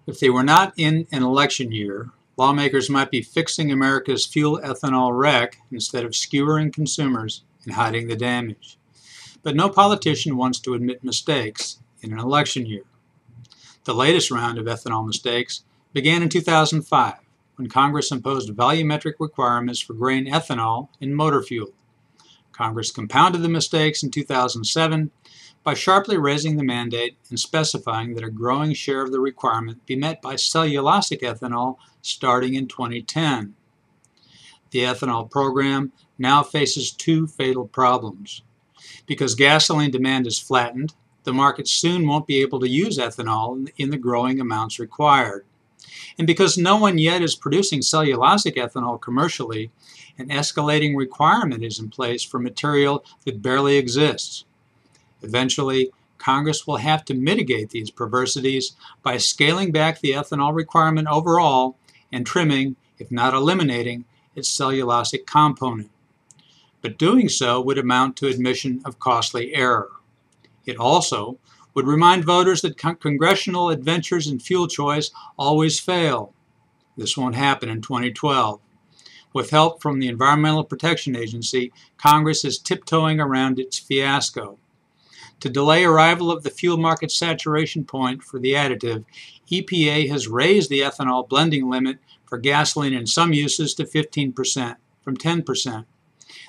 If they were not in an election year, lawmakers might be fixing America's fuel ethanol wreck instead of skewering consumers and hiding the damage. But no politician wants to admit mistakes in an election year. The latest round of ethanol mistakes began in 2005, when Congress imposed volumetric requirements for grain ethanol in motor fuel. Congress compounded the mistakes in 2007 by sharply raising the mandate and specifying that a growing share of the requirement be met by cellulosic ethanol starting in 2010. The ethanol program now faces two fatal problems. Because gasoline demand is flattened, the market soon won't be able to use ethanol in the growing amounts required. And because no one yet is producing cellulosic ethanol commercially, an escalating requirement is in place for material that barely exists. Eventually, Congress will have to mitigate these perversities by scaling back the ethanol requirement overall and trimming, if not eliminating, its cellulosic component. But doing so would amount to admission of costly error. It also would remind voters that congressional adventures in fuel choice always fail. This won't happen in 2012. With help from the Environmental Protection Agency, Congress is tiptoeing around its fiasco. To delay arrival of the fuel market saturation point for the additive, EPA has raised the ethanol blending limit for gasoline in some uses to 15% from 10%.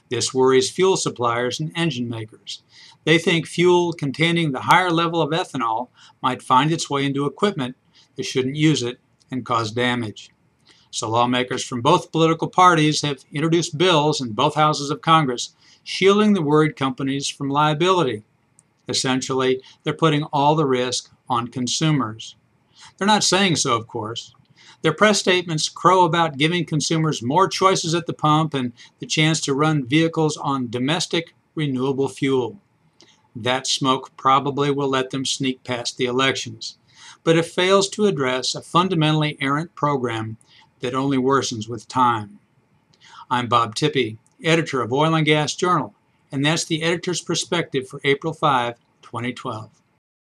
This worries fuel suppliers and engine makers. They think fuel containing the higher level of ethanol might find its way into equipment that shouldn't use it and cause damage. So lawmakers from both political parties have introduced bills in both houses of Congress shielding the worried companies from liability. Essentially, they're putting all the risk on consumers. They're not saying so, of course. Their press statements crow about giving consumers more choices at the pump and the chance to run vehicles on domestic renewable fuel. That smoke probably will let them sneak past the elections, but it fails to address a fundamentally errant program that only worsens with time. I'm Bob Tippie, editor of Oil and Gas Journal, and that's the editor's perspective for April 5, 2012.